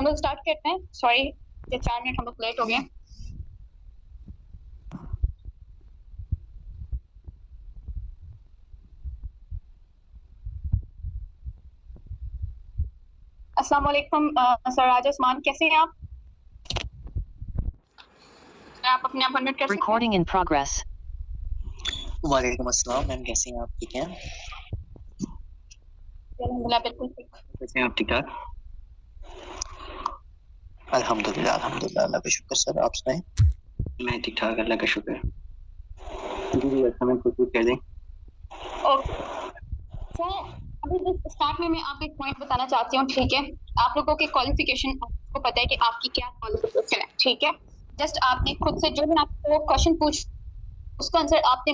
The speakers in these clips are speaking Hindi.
हम लोग स्टार्ट करते हैं। सॉरी ये 4 मिनट हम लोग लेट हो गए। अस्सलाम वालेकुम सर राज उस्मान, कैसे हैं आप? आप अपने आप अनम्यूट कर सकते हैं। Recording in progress. वालेकुम अस्सलाम मैम, कैसे हैं आप? ठीक हैं? अल्हम्दुलिल्लाह बिल्कुल ठीक। कैसे हैं आप? ठीक ठाक? अल्हम्दुलिल्लाह अल्हम्दुलिल्लाह, अल्लाह का शुक्र। सर आप सुनाएं? मैं ठीक ठाक, अल्लाह का शुक्र। जी अच्छा, मैं कुछ कह दें। ओके सर, अभी जस्ट स्टार्ट में मैं आपको एक पॉइंट बताना चाहती हूँ, ठीक है? आप लोगों की क्वालिफिकेशन, आपको पता है कि आपकी क्या क्वालिफिकेशन है, ठीक है? जस्ट आपने खुद से जो भी आपको क्वेश्चन पूछ उसका आंसर आपने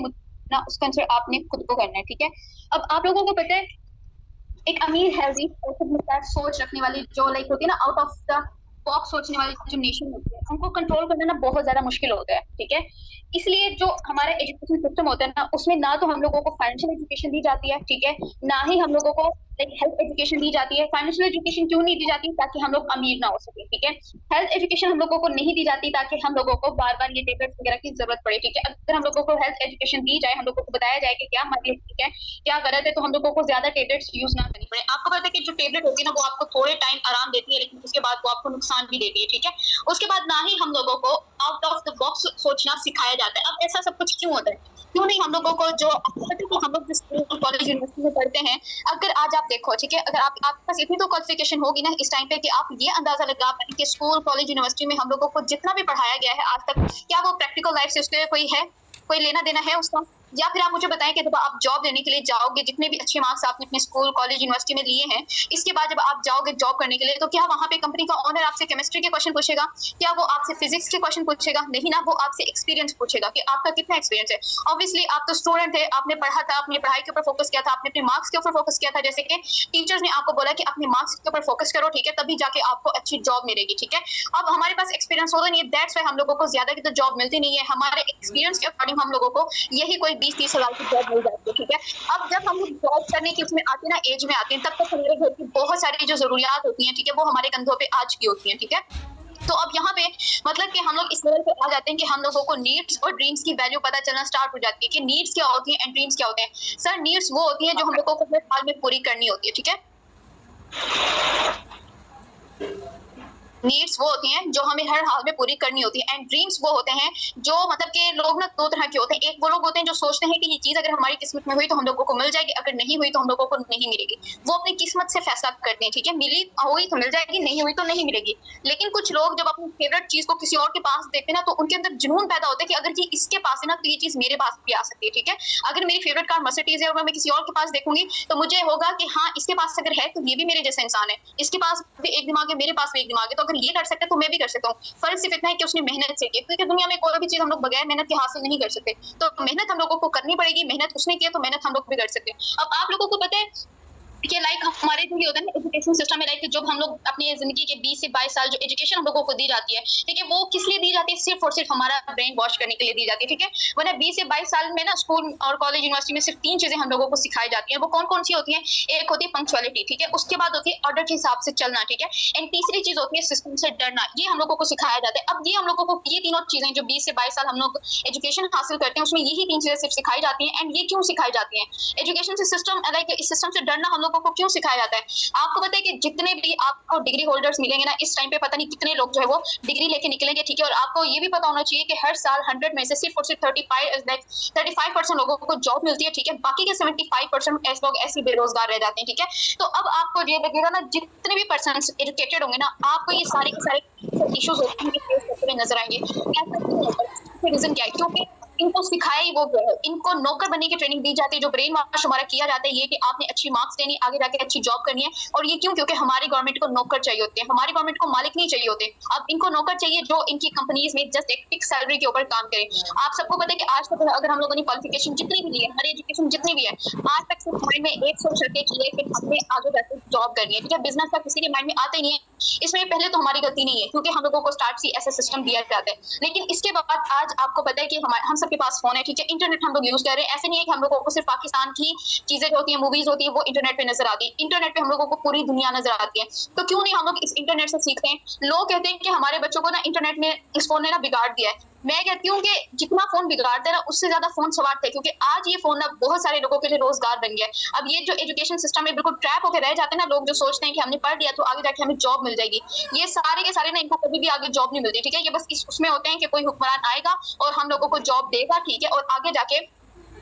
ना उसका आंसर आपने खुद को करना है, ठीक है? अब आप लोगों को पता है एक अमीर हेल्दी सोच रखने वाली जो लाइक होती है ना, आउट ऑफ द बॉक्स सोचने वाली जो नेशन होती है, उनको कंट्रोल करना ना बहुत ज्यादा मुश्किल होता है, ठीक है? इसलिए जो हमारा एजुकेशन सिस्टम होता है ना, उसमें ना तो हम लोगों को फाइनेंशियल एजुकेशन दी जाती है, ठीक है? ना ही हम लोगों को लाइक हेल्थ एजुकेशन दी जाती है। फाइनेंशियल एजुकेशन क्यों नहीं दी जाती? ताकि हम लोग अमीर ना हो सके, ठीक है? हेल्थ एजुकेशन हम लोगों को नहीं दी जाती ताकि हम लोगों को बार बार ये टेबलेट्स वगैरह की जरूरत पड़े, ठीक है? अगर हम लोगों को हेल्थ एजुकेशन दी जाए, हम लोगों को बताया जाए कि क्या हमारे लिए ठीक है, क्या गलत है, तो हम लोगों को ज्यादा टेबलेट्स यूज ना करनी पड़े। आपको पता है कि जो टेबलेट होती है ना, वो आपको थोड़े टाइम आराम देती है, लेकिन उसके बाद वो आपको नुकसान भी देती है, ठीक है? उसके बाद ना ही हम लोगों को आउट ऑफ द बॉक्स सोचना सिखाया जाता है। अब ऐसा सब कुछ क्यों होता है? क्यों नहीं हम लोगों को जो आपको पता है कि हम लोग जिस स्कूल कॉलेज यूनिवर्सिटी में पढ़ते हैं, अगर आज आप देखो, ठीक है, अगर आपके पास इतनी तो क्वालिफिकेशन होगी ना इस टाइम पे कि आप ये अंदाजा लगा पाए कि स्कूल कॉलेज यूनिवर्सिटी में हम लोगों को जितना भी पढ़ाया गया है आज तक, क्या वो प्रैक्टिकल लाइफ से उसके कोई लेना देना है उसका? या फिर आप मुझे बताएं कि जब आप जॉब लेने के लिए जाओगे, जितने भी अच्छे मार्क्स आपने अपने स्कूल कॉलेज यूनिवर्सिटी में लिए हैं, इसके बाद जब आप जाओगे जॉब करने के लिए, तो क्या वहाँ पे कंपनी का ओनर आपसे केमिस्ट्री के क्वेश्चन पूछेगा? क्या वो आपसे फिजिक्स के क्वेश्चन पूछेगा? नहीं ना, वो आपसे एक्सपीरियंस पूछेगा कि आपका कितना एक्सपीरियंस है। ऑब्वियसली आप तो स्टूडेंट थे, आपने पढ़ा था, अपनी पढ़ाई के ऊपर फोकस किया था, आपने अपने मार्क्स के ऊपर फोकस किया था, जैसे कि टीचर्स ने आपको बोला कि अपने मार्क्स के ऊपर फोकस करो, ठीक है, तभी जाके आपको अच्छी जॉब मिलेगी, ठीक है? अब हमारे पास एक्सपीरियंस होगा नहीं, दैट्स व्हाई हम लोगों को ज्यादा की तो जॉब मिलती नहीं है। हमारे एक्सपीरियंस के अकॉर्डिंग हम लोगों को यही कोई 20-30 हजार की जॉब मिल जाती है, ठीक है? अब जब हम लोग जॉब करने की उसमें आते हैं ना, एज में आते हैं, तब तक हमारे घर की बहुत सारी जो जरूरियात होती हैं, ठीक है, वो हमारे कंधों पे आ चुकी होती हैं, ठीक है? तो अब यहाँ पे मतलब कि हम लोग इस लेवल पे आ जाते हैं कि हम लोगों को नीड्स और ड्रीम्स की वैल्यू पता चलना स्टार्ट हो जाती है कि नीड्स क्या होती है एंड ड्रीम्स क्या होते हैं। सर, नीड्स वो होती है जो हम लोगों को हर हाल में पूरी करनी होती है, ठीक है? नीड्स वो होती हैं जो हमें हर हाल में पूरी करनी होती है, एंड ड्रीम्स वो होते हैं जो मतलब कि लोग ना दो तरह के होते हैं। एक वो लोग होते हैं जो सोचते हैं कि ये चीज अगर हमारी किस्मत में हुई तो हम लोगों को मिल जाएगी, अगर नहीं हुई तो हम लोगों को नहीं मिलेगी। वो अपनी किस्मत से फैसला करते हैं, ठीक है? मिली हुई तो मिल जाएगी, नहीं हुई तो नहीं मिलेगी। लेकिन कुछ लोग जब अपनी फेवरेट चीज को किसी और के पास देखते हैं ना, तो उनके अंदर जुनून पैदा होता है कि अगर ये इसके पास है ना, तो ये चीज मेरे पास भी आ सकती है, ठीक है? अगर मेरी फेवरेट कार मर्सिडीज है और मैं किसी और के पास देखूंगी, तो मुझे होगा कि हाँ, इसके पास अगर है तो ये भी मेरे जैसा इंसान है, इसके पास भी एक दिमाग है, मेरे पास भी एक दिमाग है, तो अगर ये कर सकते तो मैं भी कर सकता हूँ। फर्क सिर्फ इतना है कि उसने मेहनत से की, क्योंकि दुनिया में कोई भी चीज हम लोग बगैर मेहनत के हासिल नहीं कर सकते। तो मेहनत हम लोगों को करनी पड़ेगी, मेहनत उसने किया तो मेहनत हम लोग भी कर सकते हैं। अब आप लोगों को पता है कि लाइक हमारे जो ये होता है ना एजुकेशन सिस्टम में, लाइक जब हम लोग अपनी जिंदगी के 20 से 22 साल जो एजुकेशन हम लोगों को दी जाती है, ठीक है, वो किस लिए दी जाती है? सिर्फ और सिर्फ हमारा ब्रेन वॉश करने के लिए दी जाती है, ठीक है? वरना 20 से 22 साल में ना स्कूल और कॉलेज यूनिवर्सिटी में सिर्फ 3 चीजें हम लोगों को सिखाई जाती है। वो कौन कौन सी होती है? एक होती है पंक्चुअलिटी, ठीक है? उसके बाद होती है ऑर्डर के हिसाब से चलना, ठीक है? एंड तीसरी चीज होती है सिस्टम से डरना। ये हम लोगों को सिखाया जाता है। अब ये हम लोगों को ये तीनों चीजें जो 20 से 22 साल हम लोग एजुकेशन हासिल करते हैं, उसमें यही 3 चीजें सिर्फ सिखाई जाती हैं। एंड ये क्यों सिखाई जाती हैं? एजुकेशन से सिस्टम लाइक इस सिस्टम से डरना हम लोगों को क्यों सिखाया जाता है? आपको पता है कि जितने भी आपको डिग्री होल्डर्स मिलेंगे ना इस टाइम पे, पता नहीं कितने लोग जो है वो डिग्री लेके निकलेंगे, ठीक है? और आपको ये भी पता होना चाहिए कि हर साल 100 में से सिर्फ और सिर्फ 35% लोगों को जॉब मिलती है, ठीक है? बाकी के 75% ऐसे लोग ऐसे बेरोजगार रह जाते हैं, ठीक है? तो अब आपको ये लगेगा ना, जितने भी पर्सन एजुकेटेड होंगे ना, आपको ये सारे के सारे इश्यूज फेस करते हुए नजर आएंगे। ऐसा क्यों होता है? रीजन क्या है? क्योंकि इनको सिखाया ही वो गया है, इनको नौकर बनने की ट्रेनिंग दी जाती है। जो ब्रेन वॉश हमारा किया जाता है ये कि आपने अच्छी मार्क्स लेनी, आगे जाके अच्छी जॉब करनी है। और ये क्यों? क्योंकि हमारी गवर्नमेंट को नौकर चाहिए होते हैं, हमारी गवर्नमेंट को मालिक नहीं चाहिए होते। अब इनको नौकर चाहिए जो इनकी कंपनीज में जस्ट एक फिक्स सैलरी के ऊपर काम करे। आप सबको पता है कि आज तक अगर हम लोगों ने क्वालिफिकेशन जितनी भी ली है, हमारी एजुकेशन जितनी भी है, आज तक सिर्फ माइंड में एक सोच रखे कि हमने आगे जाकर जॉब करनी है, ठीक है? बिजनेस का किसी के माइंड में आता ही नहीं है। इसमें पहले तो हमारी गलती नहीं है, क्योंकि हम लोगों को स्टार्ट से ऐसा सिस्टम दिया जाता है। लेकिन इसके बाद आज आपको पता है कि हम सब सबके पास फोन है, ठीक है, इंटरनेट हम लोग यूज कर रहे हैं। ऐसे नहीं है कि हम लोगों को सिर्फ पाकिस्तान की चीजें जो होती है, मूवीज होती है, वो इंटरनेट पे नजर आती है। इंटरनेट पे हम लोगों को पूरी दुनिया नजर आती है। तो क्यों नहीं हम लोग इस इंटरनेट से सीखते हैं। लोग कहते हैं कि हमारे बच्चों को ना इंटरनेट ने, इस फोन ने ना बिगाड़ दिया है। मैं कहती हूँ कि जितना फोन बिगाड़ते हैं ना, उससे ज्यादा फोन संवारते हैं, क्योंकि आज ये फोन ना बहुत सारे लोगों के लिए रोजगार बन गया है। अब ये जो एजुकेशन सिस्टम में बिल्कुल ट्रैप होकर रह जाते हैं ना लोग, जो सोचते हैं कि हमने पढ़ लिया तो आगे जाके हमें जॉब मिल जाएगी, ये सारे के सारे ना इनको कभी भी आगे जॉब नहीं मिलती, ठीक है। ये बस उसमें होते हैं कि कोई हुक्मरान आएगा और हम लोगों को जॉब देगा, ठीक है, और आगे जाके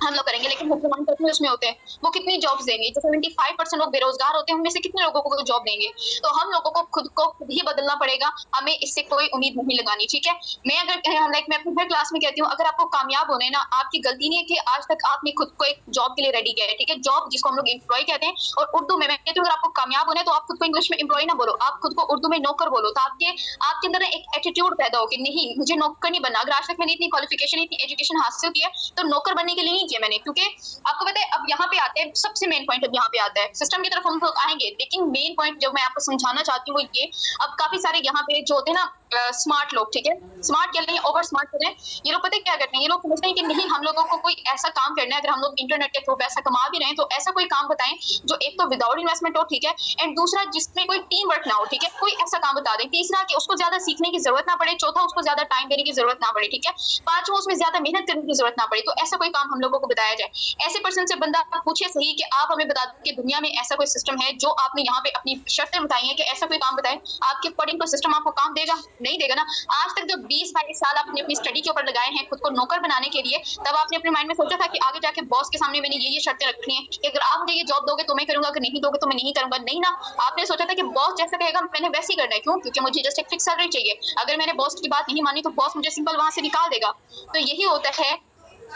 हम लोग करेंगे। लेकिन हुक्मरान कितने उसमें होते हैं, वो कितनी जॉब्स देंगे। जो 75% लोग बेरोजगार होते हैं, उनमें से कितने लोगों को जॉब देंगे। तो हम लोगों को खुद ही बदलना पड़ेगा, हमें इससे कोई उम्मीद नहीं लगानी, ठीक है। मैं अपनी हर क्लास में कहती हूँ, अगर आपको कामयाब होना है ना, आपकी गलती नहीं है कि आज तक आपने खुद को एक जॉब के लिए रेडी किया है, ठीक है। जॉब जिसको हम लोग एम्प्लॉय कहते हैं, और उर्दू में मैं कहती हूँ अगर आपको कामयाब होना है तो आप खुद को इंग्लिश में एम्प्लॉय ना बोलो, आप खुद को उर्दू में नौकर बोलो। तो आपके अंदर एक एटीट्यूड पैदा हो कि नहीं, मुझे नौकर नहीं बनना। अगर आज तक मैंने इतनी क्वालिफिकेशन, इतनी एजुकेशन हासिल की है तो नौकर बनने के लिए नहीं किया मैंने। क्योंकि आपको पता है, अब यहाँ पे आते हैं सबसे मेन पॉइंट, अब यहाँ पे आता है सिस्टम की तरफ हम लोग आएंगे, लेकिन मेन पॉइंट जो मैं आपको समझाना चाहती हूँ वो ये, अब काफी सारे यहाँ पे जो होते हैं ना स्मार्ट लोग, ठीक है, स्मार्ट कह लें, ओवर स्मार्ट करें, ये लोग पता है क्या करते हैं, ये लोग समझते हैं कि नहीं, हम लोगों को कोई ऐसा काम करना है, अगर हम लोग इंटरनेट के थ्रू पैसा कमा भी रहे हैं तो ऐसा कोई काम बताएं जो एक तो विदाउट इन्वेस्टमेंट हो, ठीक है, एंड दूसरा जिसमें कोई टीम वर्क ना हो, ठीक है, कोई ऐसा काम बता दें। तीसरा कि उसको ज्यादा सीखने की जरूरत ना पड़े। चौथा, उसको ज्यादा टाइम देने की जरूरत ना पड़े, ठीक है। पांचवा, उसमें ज्यादा मेहनत करने की जरूरत ना पड़े। तो ऐसा कोई काम हम लोगों को बताया जाए। ऐसे पर्सन से बंदा पूछे सही कि आप हमें बता दें कि दुनिया में ऐसा कोई सिस्टम है जो आपने यहाँ पे अपनी शर्तें बताई हैं कि ऐसा कोई काम बताएं, आपके अकॉर्डिंग कोई सिस्टम आपको काम देगा? नहीं देगा ना। आज तक जो 20-22 साल आपने अपनी स्टडी के ऊपर लगाए हैं खुद को नौकर बनाने के लिए, तब आपने अपने माइंड में सोचा था कि आगे जाके बॉस के सामने मैंने ये शर्तें रखनी है कि अगर आप मुझे ये जॉब दोगे तो मैं करूंगा, अगर नहीं दोगे तो मैं नहीं करूंगा? नहीं ना। आपने सोचा था कि बॉस जैसा कहेगा मैंने वैसे ही करना है। क्यों? क्योंकि मुझे जस्ट एक फिक्स सैलरी चाहिए। अगर मैंने बॉस की बात नहीं मानी तो बॉस मुझे सिंपल वहां से निकाल देगा। तो यही होता है,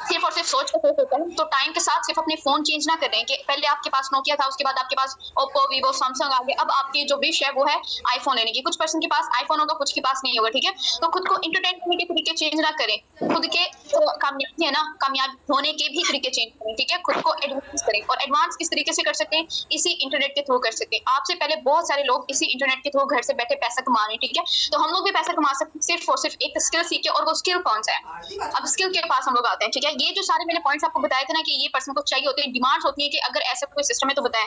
सिर्फ और सिर्फ सोच का सोच होता है। तो टाइम के साथ सिर्फ अपने फोन चेंज ना करें कि पहले आपके पास नोकिया था, उसके बाद आपके पास ओप्पो, वीवो, सैमसंग आ गए, अब आपकी जो विश है वो है आईफोन लेने की। कुछ पर्सन के पास आईफोन होगा, कुछ के पास नहीं होगा, ठीक है। तो खुद को एंटरटेन करने के तरीके चेंज ना करें, खुद के जो कामयाबी है ना, कामयाब होने के भी तरीके चेंज करें, ठीक है। खुद को एडवांस करें, और एडवांस किस तरीके से कर सकते हैं? इसी इंटरनेट के थ्रू कर सकते हैं। आपसे पहले बहुत सारे लोग इसी इंटरनेट के थ्रू घर से बैठे पैसा कमा रहे हैं, ठीक है। तो हम लोग भी पैसा कमा सकते हैं सिर्फ और सिर्फ एक स्किल सीखे। और वो स्किल कौन सा है? अब स्किल के पास हम लोग आते हैं, ठीक है। ये जो सारे मैंने पॉइंट्स आपको बताए थे ना कि ये पर्सन को चाहिए होते हैं, डिमांड्स होती है कि अगर ऐसा कोई सिस्टम है तो बताएं।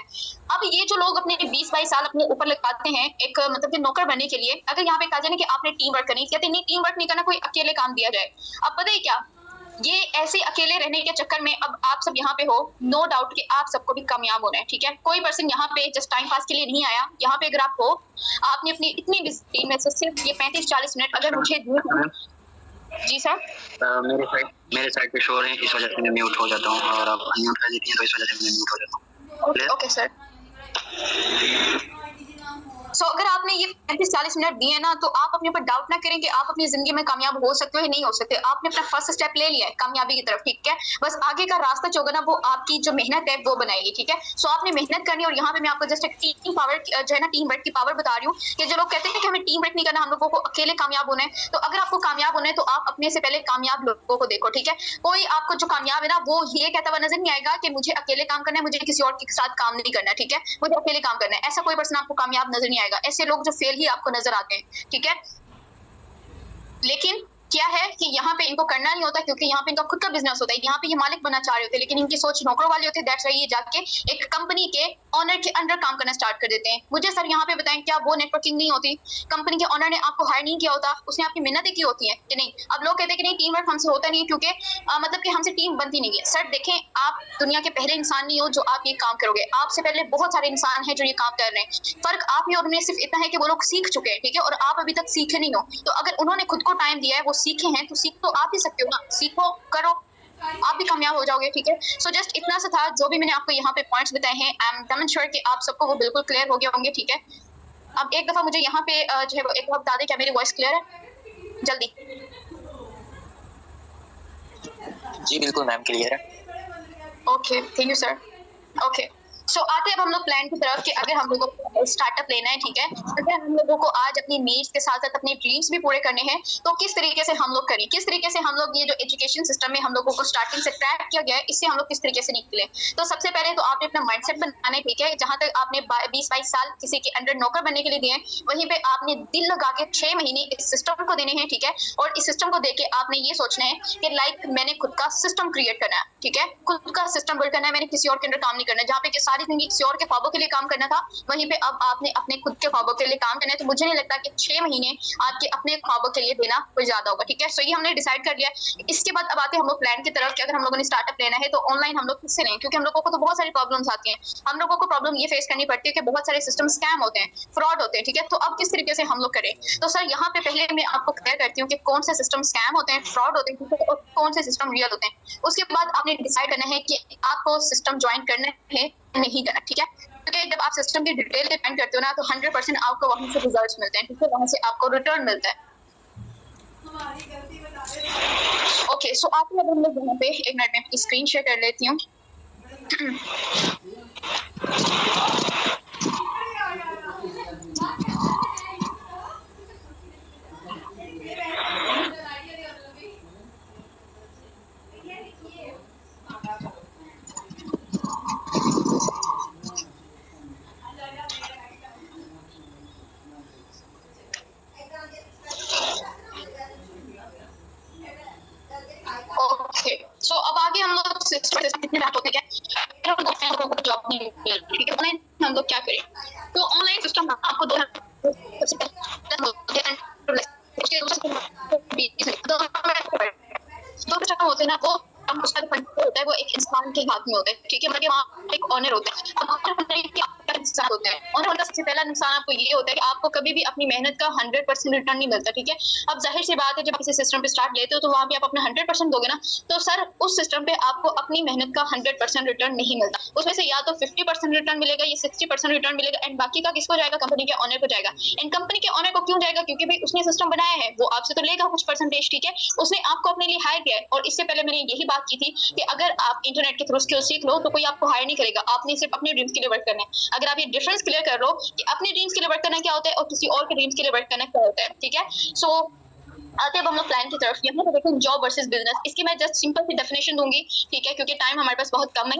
अब ये जो लोग अपने 20-22 साल अपने ऊपर लगाते हैं एक मतलब कि नौकर बनने के लिए, अगर यहाँ पे कहा जाए ना कि आपने टीम वर्क करनी, कहते नहीं टीम वर्क नहीं करना, कोई अकेले काम दिया जाए। अब पता है क्या, ये ऐसे अकेले रहने के चक्कर में अब आप सब यहाँ पे हो, नो डाउट कि आप सबको भी कामयाब होना है, ठीक है। कोई पर्सन यहाँ पे जस्ट टाइम पास के लिए नहीं आया। यहाँ पे अगर आप हो, आपने अपनी इतनी बिजी में से सिर्फ ये 35-40 मिनट अगर मुझे जी सर, मेरे साइड पे शोर है, इस वजह से मैं म्यूट हो जाता हूँ, और आप अनम्यूट कर देती हैं तो इस वजह से मैं म्यूट हो जाता हूँ। Okay sir. सो अगर आपने ये 35-40 मिनट दिए ना, तो आप अपने ऊपर डाउट ना करें कि आप अपनी जिंदगी में कामयाब हो सकते हो या नहीं हो सकते। आपने अपना फर्स्ट स्टेप ले लिया है कामयाबी की तरफ, ठीक है। बस आगे का रास्ता जो होगा ना, वो आपकी जो मेहनत है वो बनाएगी, ठीक है। सो आपने मेहनत करनी है। और यहाँ पे मैं आपको जस्ट एक टीम पावर जो है ना, टीम वर्क की पावर बता रही हूँ कि जो लोग कहते हैं कि हमें टीम वर्क नहीं करना, हम लोगों को अकेले कामयाब होना है। तो अगर आपको कामयाब होना है तो आप अपने से पहले कामयाब लोगों को देखो, ठीक है। कोई आपको जो कामयाब है ना, वो ये कहता हुआ नजर नहीं आएगा कि मुझे अकेले काम करना है, मुझे किसी और के साथ काम नहीं करना, ठीक है, मुझे अकेले काम करना है। ऐसा कोई पर्सन आपको कामयाब नजर नहीं आएगा। ऐसे लोग जो फेल ही आपको नजर आते हैं, ठीक है। लेकिन क्या है कि यहाँ पे इनको करना नहीं होता, क्योंकि यहाँ पे इनका खुद का बिजनेस होता है। यहाँ पे ये मालिक बनना चाह रहे होते हैं, लेकिन इनकी सोच नौकरों वाली होती है। दैट्स व्हाई ये जाके एक कंपनी के ऑनर के अंडर काम करना स्टार्ट कर देते हैं। मुझे सर यहाँ पे बताएं, क्या वो नेटवर्किंग नहीं होती? कंपनी के ऑनर ने आपको हायर नहीं किया होता, उसने आपकी मेहनतें की होती है कि नहीं? अब लोग कहते हैं कि नहीं, टीम वर्क हमसे होता नहीं है, क्योंकि मतलब कि हमसे टीम बनती नहीं है। सर देखें, आप दुनिया के पहले इंसान नहीं हो जो आप ये काम करोगे। आपसे पहले बहुत सारे इंसान हैं जो ये काम कर रहे हैं। फर्क आप ही और उन्हें सिर्फ इतना है कि वो लोग सीख चुके हैं, ठीक है, और आप अभी तक सीखे नहीं हो। तो अगर उन्होंने खुद को टाइम दिया है, वो सीखे हैं, तो सीख तो आप ही सकते हो ना। सीखो, करो, आप भी कामयाब हो जाओगे, ठीक है। सो जस्ट इतना सा था जो भी मैंने आपको यहाँ पे पॉइंट्स बताए हैं। आई एम डैम श्योर कि आप सबको वो बिल्कुल क्लियर हो गए होंगे, ठीक है। अब एक दफा मुझे यहाँ पे जो है वो एक बार बता दें, क्या मेरी वॉइस क्लियर है? जल्दी। जी बिल्कुल मैम, क्लियर है। Okay, thank you sir. Okay, so आते हैं अब हम लोग प्लान की तरफ कि अगर हम लोगों को स्टार्टअप लेना है, ठीक है, अगर हम लोगों को आज अपनी नीड्स के साथ साथ अपने ड्रीम्स भी पूरे करने हैं तो किस तरीके से हम लोग करें, किस तरीके से हम लोग ये जो एजुकेशन सिस्टम में हम लोगों को स्टार्टिंग से क्रैक किया गया है इससे हम लोग किस तरीके से निकले। तो सबसे पहले तो आपने अपना माइंडसेट बनाना है, ठीक है, जहां तक आपने 20-22 साल किसी के अंडर नौकर बनने के लिए दिए वहीं पे आपने दिल लगा के 6 महीने इस सिस्टम को देने हैं, ठीक है, और इस सिस्टम को देके आपने ये सोचना है कि लाइक मैंने खुद का सिस्टम क्रिएट करना है, ठीक है, खुद का सिस्टम बिल्ड करना है, मैंने किसी और के अंडर काम नहीं करना है, जहाँ पे सारी जिंदगी किसी और के ख्वाबों के लिए काम करना था वहीं पे अब आपने अपने खुद के ख्वाबों के लिए काम करना है। तो मुझे नहीं लगता कि 6 महीने आपके अपने ख्वाबों के लिए देना कोई ज्यादा होगा, ठीक है। सो ये हमने डिसाइड कर लिया। इसके बाद अब आते हैं हम लोग प्लान की तरफ कि अगर हम लोगों ने स्टार्टअप लेना है तो ऑनलाइन हम लोग किससे लें, क्योंकि हम लोगों को तो बहुत सारी प्रॉब्लम्स आती हैं। हम लोगों को प्रॉब्लम ये फेस करनी पड़ती है कि बहुत सारे सिस्टम स्कैम होते हैं, फ्रॉड होते हैं, ठीक है। तो अब किस तरीके से हम लोग करें, तो सर यहाँ पे पहले मैं आपको क्लियर करती हूँ कि कौन से सिस्टम स्कैम होते हैं, फ्रॉड होते हैं, और कौन से सिस्टम रियल होते हैं। उसके बाद आपने डिसाइड करना है कि आपको सिस्टम ज्वाइन करना है नहीं करना, ठीक है, क्योंकि जब आप सिस्टम की डिटेल डिपेंड करते हो ना तो 100% आपको वहां से रिजल्ट्स मिलते हैं, ठीक है, वहां से आपको रिटर्न मिलता है। ओके, सो आप अब हम लोग यहाँ पे एक मिनट में स्क्रीन शेयर कर लेती हूँ। ओके, सो अब आगे हम लोग कितने बात होते हैं, जॉब नहीं मिल, ठीक है, ऑनलाइन हम लोग क्या करें। तो ऑनलाइन सिस्टम आपको दो होते हैं ना, वो उसका होता है वो एक इंसान के हाथ में होता है, ठीक है, मतलब वहाँ एक ऑनर होता है। अब ऑनर होते हैं, ऑनर का सबसे पहला नुकसान आपको ये होता है कि आपको कभी भी अपनी मेहनत का 100% रिटर्न नहीं मिलता, ठीक है। अब जाहिर सी बात है जब किसी सिस्टम पे स्टार्ट लेते हो तो वहाँ पे आप अपना 100% दोगे ना, तो सर उस सिस्टम पे आपको अपनी मेहनत का 100% रिटर्न नहीं मिलता। उसमें से या तो 50% रिटर्न मिलेगा या 60% रिटर्न मिलेगा, एंड बाकी का किसको जाएगा, कंपनी के ऑनर को जाएगा। एंड कंपनी के ऑनर को क्यों जाएगा, क्योंकि भाई उसने सिस्टम बनाया है, वो आपसे तो लेगा कुछ परसेंटेज, ठीक है, उसने आपको अपने लिए हायर किया है। और इससे पहले मैंने यही बात की थी कि अगर आप इंटरनेट के थ्रू स्किल सीख लो तो कोई आपको हायर नहीं करेगा, आपने सिर्फ अपने ड्रीम्स के लिए वर्क करना है। अगर आप ये डिफरेंस क्लियर कर लो कि अपने ड्रीम्स के लिए वर्क करना क्या होता है और किसी और के ड्रीम्स के लिए वर्क करना क्या होता है, ठीक है। सो आते हैं हम लोग प्लान की तरफ। यहाँ पे देखो जॉब वर्सेस बिजनेस, इसकी मैं जस्ट सिंपल सी डेफिनेशन दूंगी, ठीक है, क्योंकि टाइम हमारे पास बहुत कम है।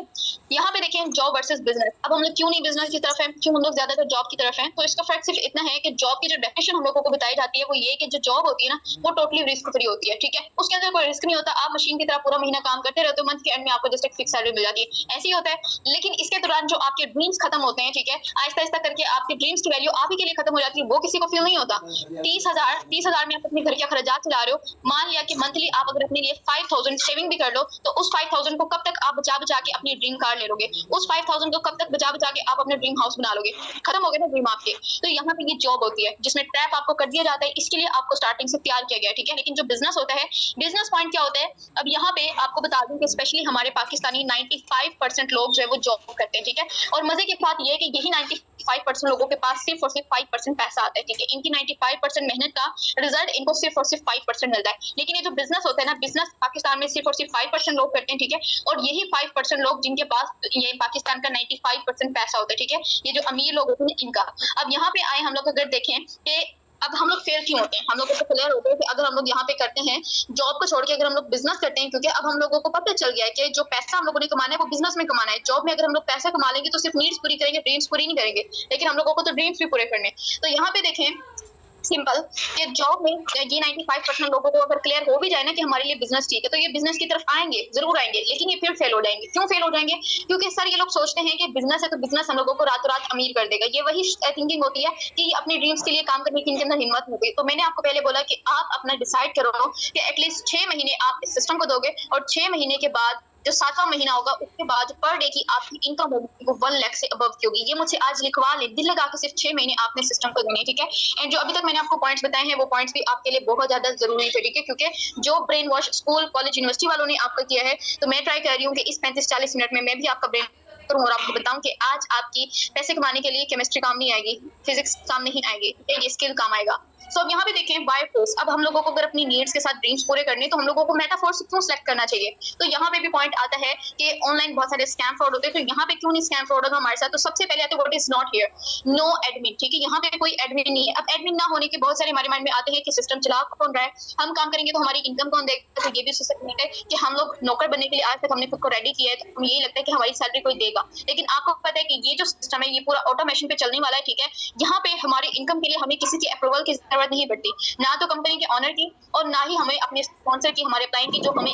यहाँ पे देखिए जॉब वर्सेस बिजनेस, अब हम लोग क्यों नहीं बिजनेस की तरफ है, क्यों हम लोग ज्यादातर जॉब की तरफ है, तो इसका फैक्ट सिर्फ इतना है कि जॉब की जो डेफिनेशन हम लोगों को बताई जाती है वो ये कि जो जॉब होती है ना वो टोटली रिस्क फ्री होती है, ठीक है, उसके अंदर कोई रिस्क नहीं होता, आप मशीन की तरह पूरा महीना काम करते रहते हो, मंथ के एंड में आपको जस्ट एक फिक्स सैलरी मिल जाती है, ऐसे ही होता है। लेकिन इसके दौरान जो आपके ड्रीम्स खत्म होते हैं, ठीक है, आहिस्ता आहिस्ता करके आपके ड्रीम्स की वैल्यू आप ही के लिए खत्म हो जाती है, वो किसी को फील नहीं होता। 30,000 में आप अपने घर के खर्चात चला रहे हो, मान लिया कि मंथली आप अगर अपने लिए 5,000 सेविंग भी कर लो तो उस 5,000 को कब तक आप बचा बचा के अपनी ड्रीम कार ले लोगे, उस 5,000 को कब तक बचा बचा के आप अपने ड्रीम हाउस बना लोगे, खत्म हो गए ना ड्रीम आपके। तो यहाँ पे ये जॉब होती है जिसमें ट्रैप आपको कर दिया जाता है, इसके लिए आपको स्टार्टिंग से तैयार किया गया है, ठीक है। लेकिन जो बिजनेस होता है, बिजनेस पॉइंट क्या होता है, अब यहाँ पे आपको बता दूं कि स्पेशली हमारे पाकिस्तानी 95% लोग जो है वो जॉब करते हैं, ठीक है, और मजे की बात ये है कि यही 95% लोगों के पास सिर्फ और सिर्फ 5% पैसा आता है, ठीक है, इनकी 95% मेहनत का रिजल्ट इनको सिर्फ और सिर्फ 5% मिलता है। लेकिन ये जो बिजनेस होता है ना, बिजनेस पाकिस्तान में सिर्फ और सिर्फ 5% लोग करते हैं, ठीक है, और यही 5% लोग जिनके पास ये पाकिस्तान का 95% पैसा होता है, ठीक है, ये जो अमीर लोग होते हैं इनका। अब यहाँ पे आए हम लोग अगर देखें कि अब हम लोग फेल क्यों होते हैं, हम लोग को क्लियर होता है कि अगर हम लोग यहाँ पे करते हैं जॉब को छोड़ के अगर हम लोग बिजनेस करते हैं, क्योंकि अब हम लोगों को पता चल गया है कि जो पैसा हम लोगों ने कमाना है वो बिजनेस में कमाना है। जॉब में अगर हम लोग पैसा कमा लेंगे तो सिर्फ नीड्स पूरी करेंगे, ड्रीम्स पूरी नहीं करेंगे, लेकिन हम लोगों को तो ड्रीम्स भी पूरे करने। तो यहाँ पे देखें सिंपल कि जॉब में ये 95% लोगों को अगर क्लियर हो भी जाए ना कि हमारे लिए बिजनेस ठीक है तो ये बिजनेस की तरफ आएंगे, जरूर आएंगे, लेकिन ये फिर फेल हो जाएंगे। क्यों फेल हो जाएंगे, क्योंकि सर ये लोग सोचते हैं कि बिजनेस है तो बिजनेस हम लोगों को रातों रात अमीर कर देगा। ये वही थिंकिंग होती है कि अपने ड्रीम्स के लिए काम करने की इनके अंदर हिम्मत होगी। तो मैंने आपको पहले बोला कि आप अपना डिसाइड करो कि एटलीस्ट 6 महीने आप इस सिस्टम को दोगे और 6 महीने के बाद जो 7वां महीना होगा उसके बाद पर डे की आपकी इनकम होगी वो 1 लाख से अबव की होगी। ये मुझे आज लिखवा ले, दिल लगा के सिर्फ 6 महीने आपने सिस्टम को देने, ठीक है। एंड जो अभी तक मैंने आपको पॉइंट्स बताए हैं वो पॉइंट्स भी आपके लिए बहुत ज्यादा जरूरी थे, ठीक है, क्योंकि जो brain wash school college university वालों ने आपका किया है तो मैं ट्राई कर रही हूँ कि इस 35-40 मिनट में मैं भी आपका ब्रेन करूँ और आपको बताऊं कि आज आपकी पैसे कमाने के लिए केमिस्ट्री काम नहीं आएगी, फिजिक्स काम नहीं आएगी, ये स्किल काम आएगा। सो अब यहाँ पे देखें बाय फोर्स, अब हम लोगों को अगर अपनी नीड्स के साथ ड्रीम्स पूरे करने तो हम लोगों को मेटाफोर्स क्यों सेलेक्ट करना चाहिए। तो यहाँ पे भी पॉइंट आता है कि ऑनलाइन बहुत सारे स्कैम फ्रॉड होते हैं, तो यहाँ पे क्यों नहीं स्कैम फ्रॉड होगा हमारे साथ। तो सबसे पहले आते हैं what is not here, no admin, ठीक है, यहाँ पे कोई एडमिन नहीं है। अब एडमिन ना होने के बहुत सारे हमारे माइंड में आते हैं कि सिस्टम चला कौन रहा है, हम काम करेंगे तो हमारी इनकम कौन देगा। तो ये भी सोचते है कि हम लोग नौकर बनने के लिए आज तक हमने खुद को रेडी किया है, तो यही लगता है कि हमारी सैलरी कोई देगा, लेकिन आपको पता है कि ये जो सिस्टम है ये पूरा ऑटोमेशन पे चलने वाला है, ठीक है। यहाँ पे हमारी इनकम के लिए हमें किसी की अप्रूवल की जरूरत नहीं पड़ती, ना तो कंपनी के ऑनर की और ना ही हमें अपने स्पॉन्सर की, हमारे क्लाइंट की, जो हमें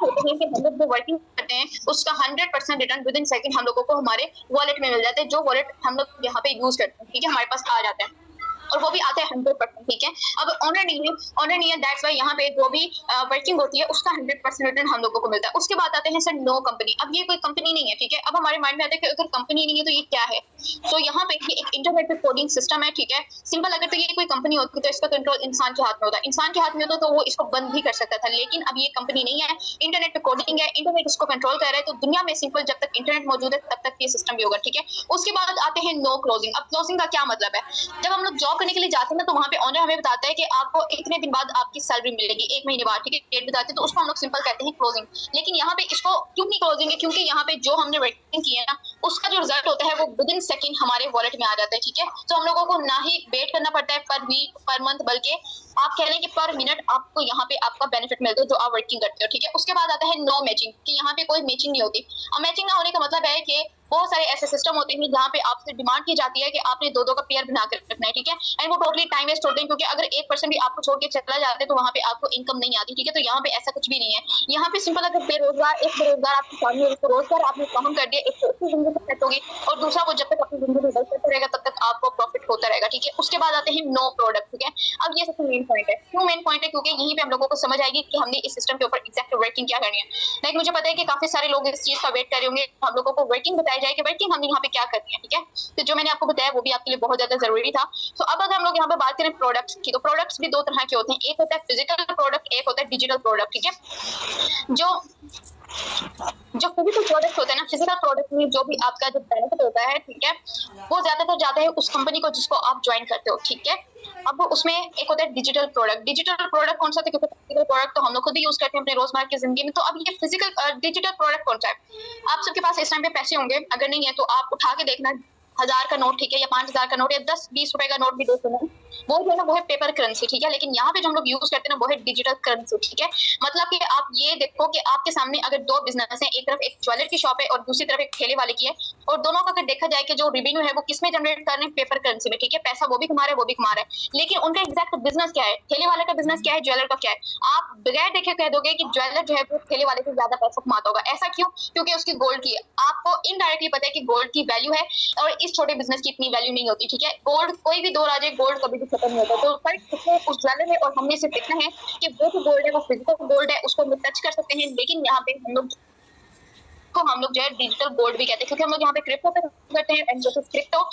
होते हैं कि हम लोग जो वर्किंग करते हैं उसका 100% रिटर्न विद इन सेकंड हम लोगों को हमारे वॉलेट में मिल जाता है, जो वॉलेट हम लोग यहाँ पे यूज करते हैं, ठीक है, हमारे पास आ जाता है और वो भी आता है 100%, ठीक है। अब ऑनर नहीं है, दैट्स वाई यहाँ पे जो भी वर्किंग होती है उसका 100% रिटर्न हम लोगों को मिलता है। उसके बाद आते हैं सर नो कंपनी। अब ये कोई कंपनी नहीं है, ठीक है। अब हमारे माइंड में आता है कि अगर कंपनी नहीं है तो ये क्या है। तो यहाँ पे ये एक इंटीग्रेटेड कोडिंग सिस्टम है, ठीक है। सिंपल, अगर तो ये कोई कंपनी होती तो इसका कंट्रोल इंसान के हाथ में होता, इंसान के हाथ में होता तो वो इसको बंद भी कर सकता था, लेकिन अब ये कंपनी नहीं है, इंटरनेट पे कोडिंग है, इंटरनेट इसको कंट्रोल कर रहा है। तो दुनिया में सिंपल जब तक इंटरनेट मौजूद है तब तक ये सिस्टम भी होगा, ठीक है। उसके बाद आते हैं नो क्लोजिंग। अब क्लोजिंग का क्या मतलब है, जब हम लोग जॉब करने के लिए जाते हैं ना तो वहाँ पे ऑनर हमें बताता है कि आपको इतने दिन बाद आपकी सैलरी मिलेगी, 1 महीने बाद, ठीक है, डेट बताते हैं, तो उसको हम लोग सिंपल कहते हैं क्लोजिंग। लेकिन यहाँ पे इसको क्यों नहीं क्लोजिंग है, क्योंकि यहाँ पे जो हमने वर्किंग की है ना उसका जो रिजल्ट होता है वो विद इन सेकंड हमारे वॉलेट में आ जाता है, ठीक है। तो हम लोगों को ना ही वेट करना पड़ता है पर वीक पर मंथ, बल्कि आप कह लें कि पर मिनट आपको यहाँ पे आपका बेनिफिट मिलता है जो आप वर्किंग करते हो, ठीक है। उसके बाद आता है नो मैचिंग, कि यहाँ पे कोई मैचिंग नहीं होती। अब मैचिंग ना होने का मतलब है कि बहुत सारे ऐसे सिस्टम होते हैं जहाँ पे आपसे डिमांड की जाती है कि आपने दो का पेयर बना कर रखना है, ठीक है। एंड वो टोटली टाइम वेस्ट होते हैं, क्योंकि अगर 1% भी आपको छोड़ के चला जाते हैं तो वहाँ पे आपको इनकम नहीं आती, ठीक है। तो यहाँ पे ऐसा कुछ भी नहीं है। यहाँ पे सिंपल अगर बेरोजगार, एक बेरोजगार आपकी फैमिली है, उसको रोजगार आपने काम कर दिया, एक तो उसकी जिंदगी सेट होगी और दूसरा वो जब तक अपनी जिंदगी सेट रहेगा तब तक आपको प्रॉफिट होता रहेगा, ठीक है। उसके बाद आते हैं नो प्रोडक्ट, ठीक है। अब ये सबसे मेन पॉइंट है। क्यों मेन पॉइंट है, क्योंकि यहीं पे हम लोगों को समझ आएगी कि हमने इस सिस्टम के ऊपर एग्जैक्ट वर्किंग क्या करनी है। लाइक मुझे पता है कि काफी सारे लोग इस चीज का वेट कर रहे होंगे, हम लोगों को वर्किंग बताई जाए कि वर्किंग हमने यहाँ पे क्या करनी है, ठीक है। तो जो मैंने आपको बताया वो भी आपके लिए बहुत ज्यादा जरूरी था। तो अब अगर हम लोग यहाँ पे बात करें प्रोडक्ट्स की, तो प्रोडक्ट्स भी दो तरह के होते हैं, एक होता है फिजिकल प्रोडक्ट, एक होता है डिजिटल प्रोडक्ट, ठीक है। जो फिजिकल प्रोडक्ट होता है ना, फिजिकल प्रोडक्ट में जो भी आपका जो बेनिफिट होता है, ठीक है, वो ज्यादातर जाता है उस कंपनी को जिसको आप ज्वाइन करते हो, ठीक है। अब उसमें एक होता है डिजिटल प्रोडक्ट। डिजिटल प्रोडक्ट कौन सा होता है, क्योंकि फिजिकल प्रोडक्ट तो हम लोग खुद ही यूज करते हैं अपने रोजमर्रा की जिंदगी में। तो अब ये फिजिकल डिजिटल प्रोडक्ट कौन सा है। आप सबके पास इस टाइम पे पैसे होंगे, अगर नहीं है तो आप उठा के देखना 1000 का नोट, ठीक है, या 5000 का नोट या 10-20 रुपए का नोट भी देख लेना, वो जो है ना वो है पेपर करेंसी, ठीक है। लेकिन यहाँ पे जो हम लोग यूज करते हैं ना वो है डिजिटल करेंसी, ठीक है। मतलब कि आप ये देखो कि आपके सामने अगर दो बिजनेस है, एक तरफ एक ज्वेलर की शॉप है और दूसरी तरफ एक ठेले वाले की है, और दोनों का अगर देखा जाए कि जो रेवेन्यू है वो किसमें जनरेट कर रहे हैं, पेपर करेंसी में, ठीक है। पैसा वो भी कमा रहा है, वो भी कमा रहा है, लेकिन उनका एग्जैक्ट बिजनेस क्या है, ठेले वाले का बिजनेस क्या है, ज्वेलर का क्या है। आप बगैर देखे कह दोगे कि ज्वेलर जो है वो ठेले वाले से ज्यादा पैसा कमाता होगा। ऐसा क्यों, क्योंकि उसकी गोल्ड की, आपको इनडायरेक्टली पता है कि गोल्ड की वैल्यू है और इस छोटे बिजनेस की वैल्यू नहीं होती, ठीक है। गोल्ड कोई भी दौर आ जाए, गोल्ड कभी भी खत्म नहीं होता। तो फर्क उस ज्वेलर में और हमने सिर्फ इतना है कि वो जो गोल्ड है वो फिजिकल गोल्ड है, उसको हम लोग टच कर सकते हैं, लेकिन यहाँ पे हम लोग जो है डिजिटल गोल्ड भी कहते हैं, क्योंकि हम लोग यहाँ पे क्रिप्टो पे करते हैं, एंड जो क्रिप्टो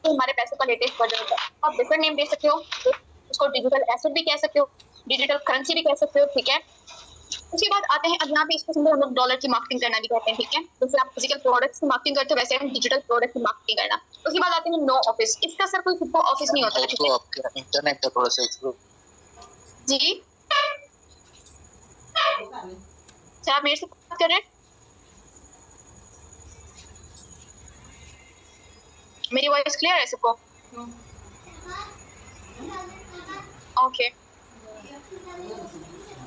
तो हमारे पैसे का लेटेस्ट वर्जन होता है। आप डिफरेंट नेम दे सकते हो, उसको डिजिटल एसेट भी कह सकते हो, डिजिटल करेंसी भी कह सकते हो, ठीक है। उसके बाद आते हैं अब यहाँ पे इसको हम लोग डॉलर की मार्केटिंग करना भी कहते हैं, ठीक है। जैसे आप फिजिकल प्रोडक्ट्स की मार्केटिंग करते हो वैसे हम डिजिटल प्रोडक्ट की मार्केटिंग करना। उसके बाद आते हैं नो ऑफिस। इसका सर कोई खुद को ऑफिस नहीं होता है, ठीक है। तो आपके इंटरनेट का थोड़ा सा जी सर, आप मेरे से बात कर रहे हैं, मेरी वॉइस क्लियर है सबको? ओके।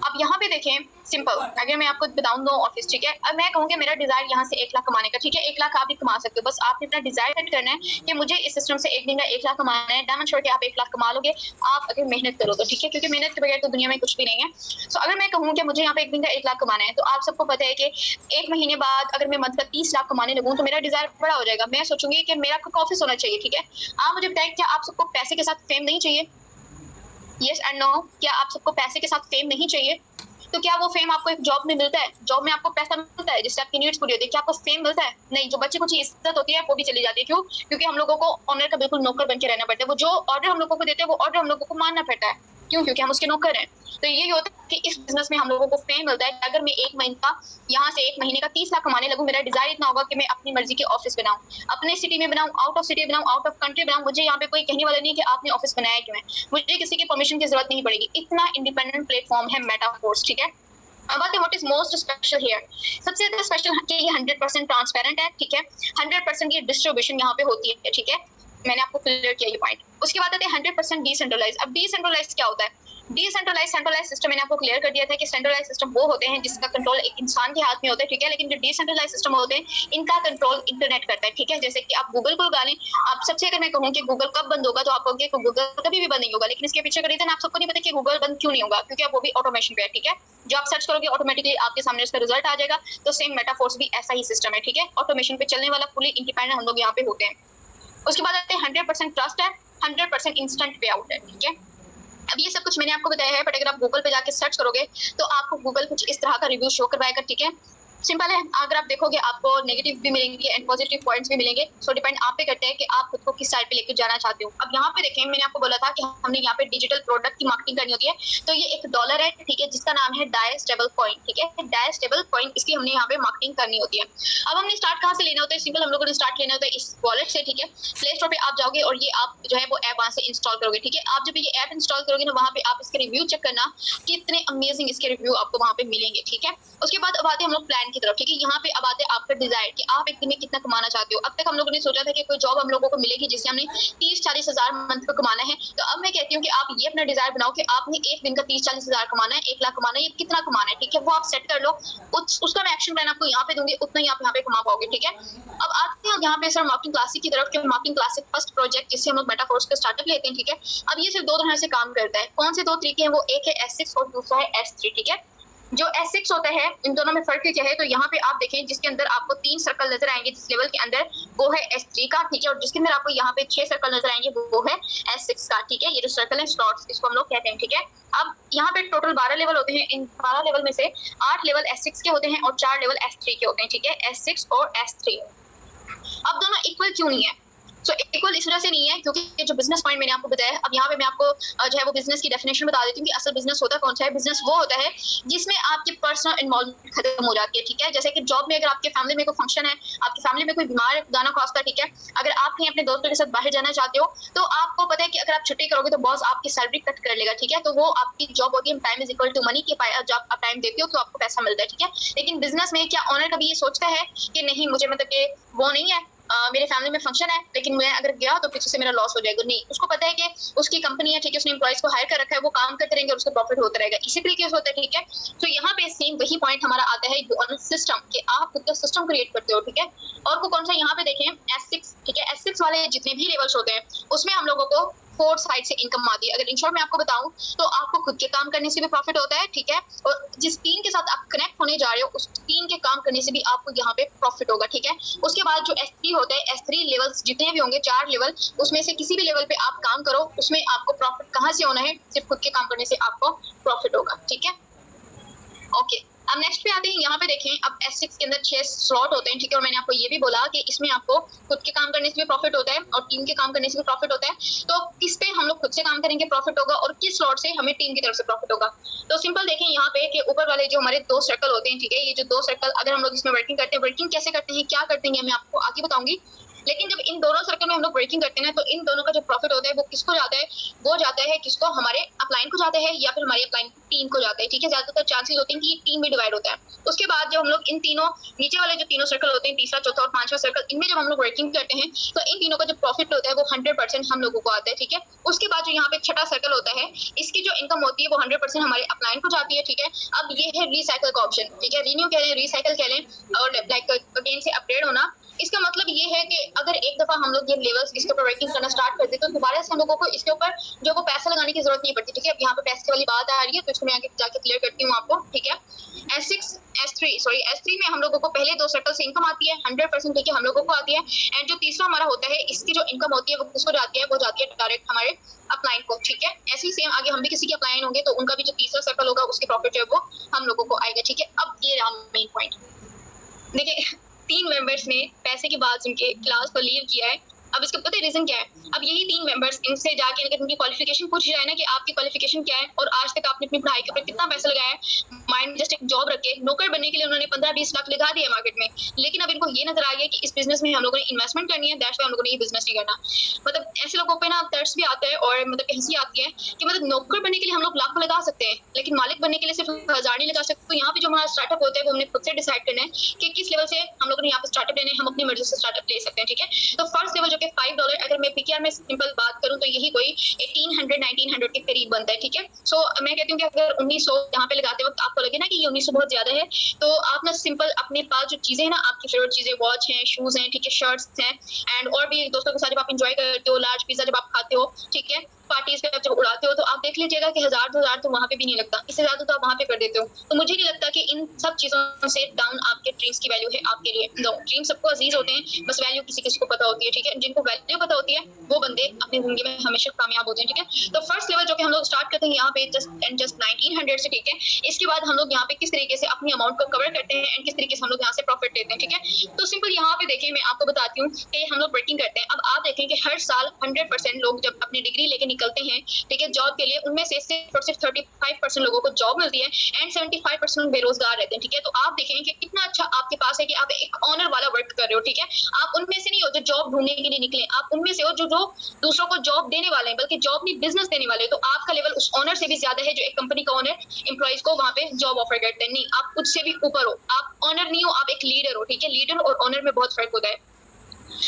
अब यहाँ पे देखें, सिंपल अगर मैं आपको बताऊं नो ऑफिस, ठीक है। अब मैं कहूँ कि मेरा डिजायर यहाँ से 1 लाख कमाने का, ठीक है। 1 लाख आप भी कमा सकते हो, बस आपने अपना डिजायर सेट करना है कि मुझे इस सिस्टम से एक दिन का 1 लाख कमाना है। डैम श्योर कि आप 1 लाख कमा लोगे, आप अगर मेहनत करो तो, ठीक है, क्योंकि मेहनत के बगैर तो दुनिया में कुछ भी नहीं है। सो अगर मैं कहूँ कि मुझे यहाँ पे एक दिन का 1 लाख कमाना है, तो आप सबको पता है कि 1 महीने बाद अगर मैं मंथ का 30 लाख कमाने लगूँ तो मेरा डिजायर बड़ा हो जाएगा। मैं सोचूंगी कि मेरा खुद का ऑफिस होना चाहिए, ठीक है। आप मुझे बताएं, क्या आप सबको पैसे के साथ फेम नहीं चाहिए? यस एंड नो, क्या आप सबको पैसे के साथ फेम नहीं चाहिए? तो क्या वो फेम आपको एक जॉब में मिलता है? जॉब में आपको पैसा मिलता है जिससे आपकी नीड्स पूरी होती है, क्या आपको फेम मिलता है? नहीं। जो बच्चे कुछ इज्जत होती है वो भी चली जाती है। क्यों? क्योंकि हम लोगों को ऑनर का बिल्कुल नौकर बन के रहना पड़ता है। वो जो ऑर्डर हम लोगों को देते हैं वो ऑर्डर हम लोगों को मानना पड़ता है। क्यों? क्योंकि हम उसके नौकर हैं। तो ये होता है कि इस बिजनेस में हम लोगों को फेम मिलता है कि अगर मैं एक महीने का यहाँ से एक महीने का 30 लाख कमाने लगूं, मेरा डिजायर इतना होगा कि मैं अपनी मर्जी के ऑफिस बनाऊं, अपने सिटी में बनाऊं, आउट ऑफ सिटी बनाऊं, आउट ऑफ कंट्री बनाऊं। मुझे यहाँ पे कोई कहने वाला नहीं कि आपने ऑफिस बनाया क्यों है, मुझे किसी की परमिशन की जरूरत नहीं पड़ेगी। इतना इंडिपेंडेंट प्लेटफॉर्म है मेटाफोर्स, ठीक है। अब बात है what is most special here. सबसे ज्यादा स्पेशल कि ये 100% ट्रांसपेरेंट है, ठीक है। 100% ये डिस्ट्रीब्यूशन यहाँ पे होती है, ठीक है। मैंने आपको क्लियर किया ये पॉइंट। उसके बाद आते हैं 100% डिसेंट्रलाइज। अब डिसेंट्रलाइज क्या होता है? डिसेंट्रलाइज सेंट्रलाइज सिस्टम मैंने आपको क्लियर कर दिया था कि सेंट्रलाइज सिस्टम वो होते हैं जिसका कंट्रोल एक इंसान के हाथ में होता है, ठीक है। लेकिन जो डिसेंट्रलाइज सिस्टम होते हैं इनका कंट्रोल इंटरनेट करता है, ठीक है। जैसे कि आप गूगल को लगा लें, आप सबसे अगर मैं कहूँ कि गूगल कब बंद होगा तो आप कहोगे कि गूगल कभी भी बंद नहीं होगा, लेकिन इसके पीछे का रीजन आप सबको नहीं पता कि गूगल बंद क्यों नहीं होगा, क्योंकि अब वो भी ऑटोमेशन पे है, ठीक है। जो आप सर्च करोगे ऑटोमेटिकली आपके सामने उसका रिजल्ट आ जाएगा। तो सेम मेटाफोर्स भी ऐसा ही सिस्टम है, ठीक है। ऑटोमेशन पे चलने वाला फुली इंडिपेंडेंट हम लोग यहाँ पे होते हैं। उसके बाद आते हैं 100% ट्रस्ट है, 100% इंस्टेंट पे आउट है, ठीक है। अब ये सब कुछ मैंने आपको बताया है, बट अगर आप गूगल पे जाके सर्च करोगे तो आपको गूगल कुछ इस तरह का रिव्यू शो करवाएगा, ठीक है। सिंपल है, अगर आप देखोगे आपको नेगेटिव भी मिलेंगे एंड पॉजिटिव पॉइंट्स भी मिलेंगे। सो डिपेंड आप पे करते हैं कि आप खुद को किस साइड पे लेकर जाना चाहते हो। अब यहाँ पे देखें, मैंने आपको बोला था कि हमने यहाँ पे डिजिटल प्रोडक्ट की मार्केटिंग करनी होती है। तो ये एक डॉलर है, ठीक है, जिसका नाम है डाई स्टेबल कॉइन, ठीक है। डाई स्टेबल कॉइन, इसकी हमने यहाँ पे मार्केटिंग करनी होती है। अब हमने स्टार्ट कहाँ से लेना होता है? सिंपल, हम लोगों ने स्टार्ट लेना होता है इस वॉलेट से, ठीक है। प्ले स्टोर पे आप जाओगे और ये आप जो है वो ऐप वहाँ से इंस्टॉल करोगे, ठीक है। आप जब ये ऐप इंस्टॉल करोगे ना, वहाँ पे आप इसके रिव्यू चेक करना, कितने अमेजिंग इसके रिव्यू आपको वहाँ पे मिलेंगे, ठीक है। उसके बाद अब आते हैं हम लोग प्लान की तरफ, ठीक है। यहाँ पे अब आते हैं आपका डिजायर कि आप एक दिन में कितना कमाना चाहते हो। अब तक हम लोगों ने सोचा था कि कोई जॉब हम लोगों को मिलेगी जिससे हमने 30-40 हजार मंथ पे कमाना है। तो अब मैं कहती हूँ कि आप ये अपना डिजायर बनाओ कि आपने एक दिन का 30-40 हजार कमाना है, 1 लाख कमाना है, ये कितना कमाना है, ठीक है। वो आप सेट कर लो, उसका मैं एक्शन प्लान आपको यहाँ पे दूंगी, उतना ही आप यहाँ पे कमा पाओगे, ठीक है। अब आते हैं यहाँ पे सर मार्केटिंग क्लासिक की तरफ, कि मार्केटिंग क्लासिक फर्स्ट प्रोजेक्ट जिससे हम लोग मेटाफोर्स का स्टार्टअप लेते हैं, ठीक है। अब ये सिर्फ 2 तरह से काम करता है। कौन से 2 तरीके हैं? वो एक है S6 और दूसरा है S3, ठीक है। जो S6 होता है, इन दोनों में फर्क क्या है? तो यहाँ पे आप देखें, जिसके अंदर आपको 3 सर्कल नजर आएंगे जिस लेवल के अंदर, वो है S3 का, ठीक है। और जिसके अंदर आपको यहाँ पे 6 सर्कल नजर आएंगे वो है S6 का, ठीक है। ये जो सर्कल है स्लॉट्स, इसको हम लोग कहते हैं, ठीक है। अब यहाँ पे टोटल 12 लेवल होते हैं। इन 12 लेवल में से 8 लेवल S6 के होते हैं और 4 लेवल S3 के होते हैं, ठीक है। S6 और S3। अब दोनों इक्वल क्यों नहीं है? सो इक्वल इस वजह से नहीं है क्योंकि जो बिजनेस पॉइंट मैंने आपको बताया, अब यहाँ पे मैं आपको जो है वो बिजनेस की डेफिनेशन बता देती हूँ कि असल बिजनेस होता कौन सा है। बिजनेस वो होता है जिसमें आपकी पर्सनल इन्वॉल्वमेंट खत्म हो जाती है, ठीक है। जैसे कि जॉब में अगर आपके फैमिली में कोई फंक्शन है, आपकी फैमिली में कोई बीमार है, खुदा ना खास्ता, ठीक है, अगर आप कहीं अपने दोस्तों के साथ बाहर जाना चाहते हो तो आपको पता है कि अगर आप छुट्टी करोगे तो बॉस आपकी सैलरी कट कर लेगा, ठीक है। तो वो आपकी जॉब होती है time is equal to money, कि जब आप टाइम देते हो तो आपको पैसा मिलता है, ठीक है। लेकिन बिजनेस में क्या ऑनर कभी ये सोचता है कि नहीं, मुझे मतलब कि वो नहीं है, मेरे फैमिली में फंक्शन है लेकिन मैं अगर गया तो पीछे से मेरा लॉस हो जाएगा? नहीं, उसको पता है कि उसकी कंपनी है, ठीक है, उसने एम्प्लॉइज को हायर कर रखा है, वो काम करते रहेंगे और उसका प्रॉफिट होता रहेगा। इसी तरीके से होता है, ठीक है। तो यहाँ पे सेम वही पॉइंट हमारा आता है सिस्टम, कि आप खुद का सिस्टम क्रिएट करते हो, ठीक है। और को कौन सा यहाँ पे देखें S6, ठीक है। S6 वाले जितने भी लेवल्स होते हैं उसमें हम लोगों को 4 साइड से इनकम आती है। अगर इन शॉर्ट में आपको बताऊं तो आपको खुद के काम करने से भी प्रॉफिट होता है, ठीक है। और जिस टीम के साथ आप कनेक्ट होने जा रहे हो उस टीम के काम करने से भी आपको यहाँ पे प्रॉफिट होगा, ठीक है। उसके बाद जो S3 होता है, S3 लेवल्स जितने भी होंगे 4 लेवल, उसमें से किसी भी लेवल पे आप काम करो, उसमें आपको प्रॉफिट कहाँ से होना है? सिर्फ खुद के काम करने से आपको प्रॉफिट होगा, ठीक है। ओके, अब नेक्स्ट पे आते हैं। यहाँ पे देखें, अब S6 के अंदर 6 स्लॉट होते हैं, ठीक है। और मैंने आपको ये भी बोला कि इसमें आपको खुद के काम करने से भी प्रॉफिट होता है और टीम के काम करने से भी प्रॉफिट होता है। तो किस पे हम लोग खुद से काम करेंगे प्रॉफिट होगा और किस स्लॉट से हमें टीम की तरफ से प्रॉफिट होगा? तो सिंपल देखें यहाँ पे कि ऊपर वाले जो हमारे 2 सर्कल होते हैं, ठीक है, ये जो 2 सर्कल अगर हम लोग इसमें वर्किंग करते हैं, वर्किंग कैसे करते हैं, क्या करते हैं, मैं आपको आगे बताऊंगी। लेकिन जब इन दोनों सर्कल में हम लोग ब्रेकिंग करते हैं ना, तो इन दोनों का जो प्रॉफिट होता है वो किसको जाता है? वो जाता है किसको? हमारे अपलाइन को जाता है या फिर हमारी अपलाइन टीम को जाता है, ठीक है। ज्यादातर चांसेस होते हैं कि ये टीम में डिवाइड होता है। उसके बाद जब हम लोग इन तीनों नीचे वाले जो तीनों सर्कल होते हैं, तीसरा, चौथा और 5वां सर्कल, इनमें जब हम लोग वर्किंग करते हैं तो इन तीनों का जो प्रॉफिट होता है वो 100% हम लोगों को आता है, ठीक है। उसके बाद जो यहाँ पे छठा सर्कल होता है, इसकी जो इनकम होती है वो 100% हमारे अपलाइन को जाती है, ठीक है। अब ये है रिसाइकल का ऑप्शन, ठीक है। रिन्यू कह लें, रिसाइकल कह लें और लाइक अगेन से अपग्रेड होना। इसका मतलब ये है कि अगर एक दफा हम लोग ये लेवल्स इसके ऊपर वर्किंग करना स्टार्ट कर देते तो दोबारा से हम लोगों को इसके ऊपर जो वो पैसा लगाने की जरूरत नहीं पड़ती, ठीक है। अब यहाँ पे पैसे वाली बात आ रही है तो इसको मैं आगे जाके क्लियर करती हूँ आपको, ठीक है। S3 में हम लोगों को पहले 2 सर्कल से इनकम आती है 100%, ठीक है, हम लोगों को आती है। एंड जो तीसरा हमारा होता है, इसकी जो इनकम होती है वो किसको जाती है? वो जाती है डायरेक्ट हमारे अपलाइन को, ठीक है। ऐसे ही सेम आगे हम भी किसी के अपलाइन होंगे तो उनका भी जो तीसरा सर्कल होगा उसके प्रॉफिट जो है वो हम लोगों को आएगा, ठीक है। अब ये रहा मेन पॉइंट। देखिए, 3 मेंबर्स ने पैसे की बात सुन के क्लास को लीव किया है। अब इसका पता है रीजन क्या है? अब यही 3 मेंबर्स इनसे जाके अगर उनकी क्वालिफिकेशन पूछी जाए ना कि आपकी क्वालिफिकेशन क्या है और आज तक आपने अपनी पढ़ाई के ऊपर कितना पैसा लगाया है, माइंड जस्ट एक जॉब रखे, नौकर बनने के लिए उन्होंने 15-20 लाख लगा दिया मार्केट में, लेकिन अब इनको ये नजर आ गया कि इस बिजनेस में हम लोगों ने इन्वेस्टमेंट करनी है, दैट्स व्हाई हम लोगों ने ये बिजनेस नहीं करना। मतलब ऐसे लोगों पे ना तरस भी आता है और मतलब हंसी आती है कि मतलब नौकर बनने के लिए हम लोग लाखों लगा सकते हैं, लेकिन मालिक बनने के लिए सिर्फ 1000 नहीं लगा सकते। तो यहाँ पे जो हमारा स्टार्टअप होता है वो हमने खुद से डिसाइड करना है कि किस लेवल से हम लोगों ने यहाँ पे स्टार्टअप लेने, हम अपनी मर्जी से स्टार्टअप ले सकते हैं, ठीक है। तो फर्स्ट लेवल जो कि $5, अगर मैं पीकेआर में सिंपल बात करूं तो यही कोई 1800-1900 के करीब बनता है, ठीक है। सो मैं कहती हूँ कि अगर 1900 यहाँ पे लगाते वक्त आपको लगे ना कि ये 1900 बहुत ज्यादा है, तो आप ना सिंपल अपने पास जो चीजें हैं ना, आपकी फेवरेट चीजें, वॉच है, शूज हैं, ठीक है, शर्ट्स हैं, एंड और भी दोस्तों के साथ जब आप इंजॉय करते हो, लार्ज पिज्जा जब आप खाते हो, ठीक है, पार्टीज पे जब उड़ाते हो, तो आप देख लीजिएगा कि 1000-2000 तो वहाँ पे भी नहीं लगता, इससे ज्यादा तो आप वहाँ पे कर देते हो। तो मुझे नहीं लगता कि इन सब चीजों से डाउन आपके ड्रीम्स की वैल्यू है आपके लिए। नो, ड्रीम सबको अजीज होते हैं, बस वैल्यू किसी किसी को पता होती है, ठीक है। जिनको वैल्यू पता होती है वो बंदे अपनी जिंदगी में हमेशा कामयाब होते हैं, ठीक है। तो फर्स्ट लेवल जो कि हम लोग स्टार्ट करते हैं यहाँ पे जस्ट 1900 से, ठीक है। इसके बाद हम लोग यहाँ पे किस तरीके से अपनी अमाउंट को कवर करते हैं एंड किस तरीके से हम लोग यहाँ से प्रॉफिट लेते हैं, ठीक है। तो सिंपल यहाँ पे देखिए, मैं आपको बताती हूँ कि हम लोग ब्रेकिंग करते हैं। अब आप देखें कि हर साल 100% लोग जब अपनी डिग्री लेके निकलते हैं, ठीक है, जॉब के लिए, उनमें से सिर्फ और सिर्फ 35% लोगों को जॉब मिलती है एंड 75% बेरोजगार रहते हैं, ठीक है। तो आप देखें कि कितना अच्छा आपके पास है कि आप एक ऑनर वाला वर्क कर रहे हो, ठीक है। आप उनमें से नहीं हो जो जॉब ढूंढने के लिए निकले, आप उनमें से हो जो दूसरों को जॉब देने वाले हैं, बल्कि जॉब नहीं बिजनेस देने वाले। तो आपका लेवल उस ऑनर से भी ज्यादा है जो एक कंपनी का ऑनर एम्प्लॉइज को वहां पे जॉब ऑफर करते हैं। नहीं, आप उससे भी ऊपर हो, आप ऑनर नहीं हो, आप एक लीडर हो, ठीक है। लीडर और ऑनर में बहुत फर्क होता है।